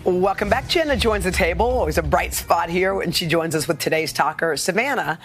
Welcome back. Jenna joins the table. Always a bright spot here when she joins us with today's talker, Savannah.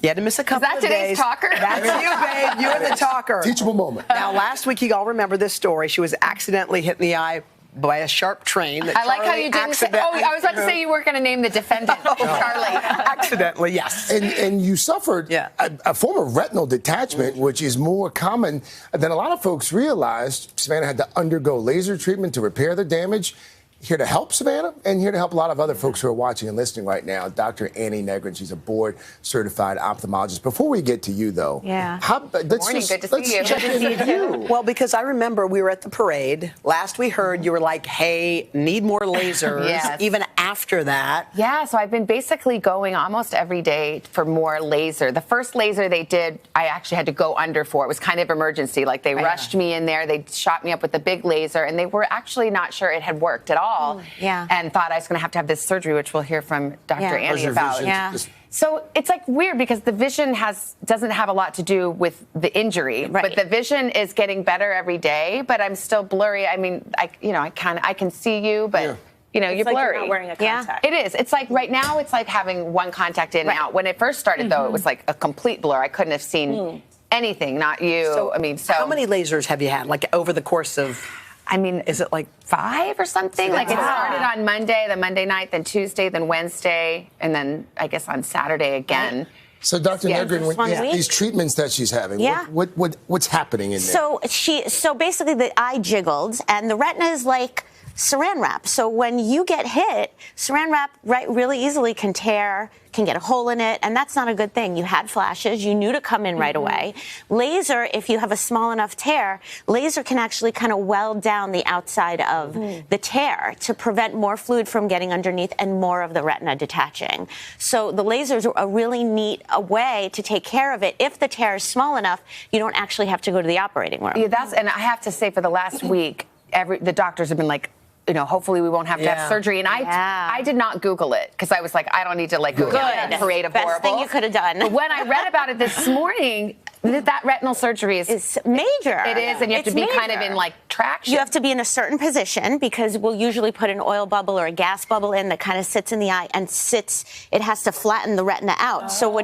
You had to miss a couple of days. Is that today's talker? That's you, babe. You're the talker. Teachable moment. Now, last week, you all remember this story. She was accidentally hit in the eye by a sharp train. I like how you didn't say, I was about to say you weren't going to name the defendant, Charley. Accidentally, yes. And you suffered a form of retinal detachment, which is more common than a lot of folks realized. Savannah had to undergo laser treatment to repair the damage. Here to help Savannah and here to help a lot of other folks who are watching and listening right now, Dr. Negrin. She's a board-certified ophthalmologist. Before we get to you, though, good to see you. Check in with you. Well, because I remember we were at the parade. Last we heard, you were like, hey, need more lasers. Yes. Even after that. Yeah, so I've been basically going almost every day for more laser. The first laser they did, I actually had to go under for. It was kind of emergency. Like, they rushed me in there. They shot me up with a big laser, and they were actually not sure it had worked at all. And thought I was going to have this surgery, which we'll hear from Dr. Annie about. So it's like weird because the vision doesn't have a lot to do with the injury, but the vision is getting better every day. But I'm still blurry. I mean, I can see you, but. You know, you're blurry. You're not wearing a contact. It is. It's like right now, it's like having one contact in and out. When it first started, though, it was like a complete blur. I couldn't have seen anything. Not you. So how many lasers have you had? Like over the course of? I mean, is it like 5 or something? Like it started on Monday, then Monday night, then Tuesday, then Wednesday, and then I guess on Saturday again. So, Dr. Negrin, these treatments that she's having, what's happening in there? So basically, the eye jiggled, and the retina is like Saran wrap. So when you get hit, Saran wrap really easily can tear, can get a hole in it, and that's not a good thing. You had flashes, you knew to come in right away. Laser, if you have a small enough tear, laser can actually kind of weld down the outside of the tear to prevent more fluid from getting underneath and more of the retina detaching. So the lasers are a really neat way to take care of it. If the tear is small enough, you don't actually have to go to the operating room. Yeah, and I have to say, for the last week, the doctors have been like, you know, hopefully we won't have to have surgery. And I did not Google it because I was like, I don't need to go down the parade of Best horrible. thing you could have done. But when I read about it this morning, that retinal surgery is major. It is, and you have to be kind of in like traction. You have to be in a certain position because we'll usually put an oil bubble or a gas bubble in that kind of sits in the eye and it has to flatten the retina out. So how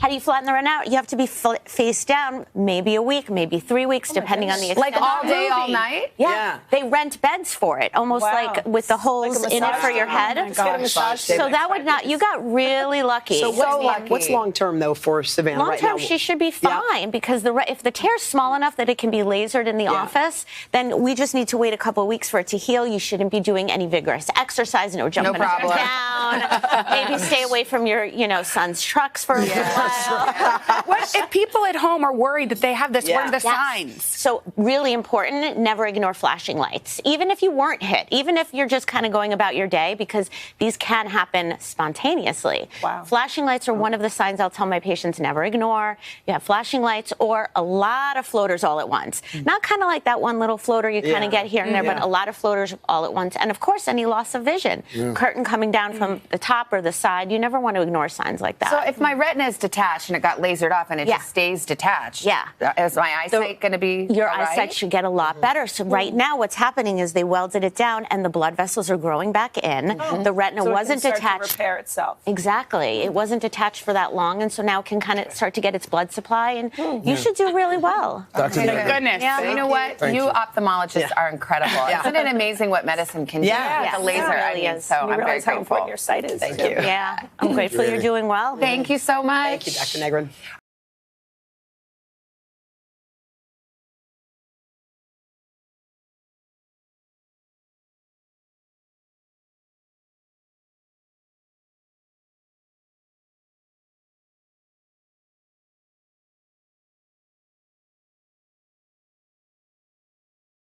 do you flatten the retina out? You have to be face down, maybe a week, maybe 3 weeks, depending on the extent. Like all day, all night? Yeah. They rent beds for it, almost like with the holes in it for your head. So that would not, you got really lucky. So what's long term though for Savannah right now? Long term, she should be fine because if the tear is small enough that it can be lasered in the office, then we just need to wait a couple of weeks for it to heal. You shouldn't be doing any vigorous exercise, no jumping up and down. Maybe stay away from your, son's trucks for a while. What if people at home are worried that they have this? What are the signs? So really important, never ignore flashing lights. Even if you weren't hit, even if you're just kind of going about your day, because these can happen spontaneously. Wow. Flashing lights are one of the signs I'll tell my patients never ignore. You have flashing lights or a lot of floaters all at once. Not kind of like that one little floater you kind of get here and there, but a lot of floaters all at once. And of course, any loss of vision. Curtain coming down from the top or the side, you never want to ignore signs like that. So if my retina is detached and it got lasered off and it just stays detached, is my eyesight going to be Your eyesight should get a lot better. So right now what's happening is they welded it down and the blood vessels are growing back in. The retina wasn't it can detached. to repair itself. Exactly. It wasn't detached for that long, and so now it can kind of start to get its blood supply, and you should do really well. Thank goodness. You know what? You ophthalmologists are incredible. Isn't it amazing what medicine can do with the laser? It really is. So I'm very how grateful. important your sight is. Thank you. Yeah, I'm grateful you're doing well. Thank you so much. Thank you, Dr. Negrin.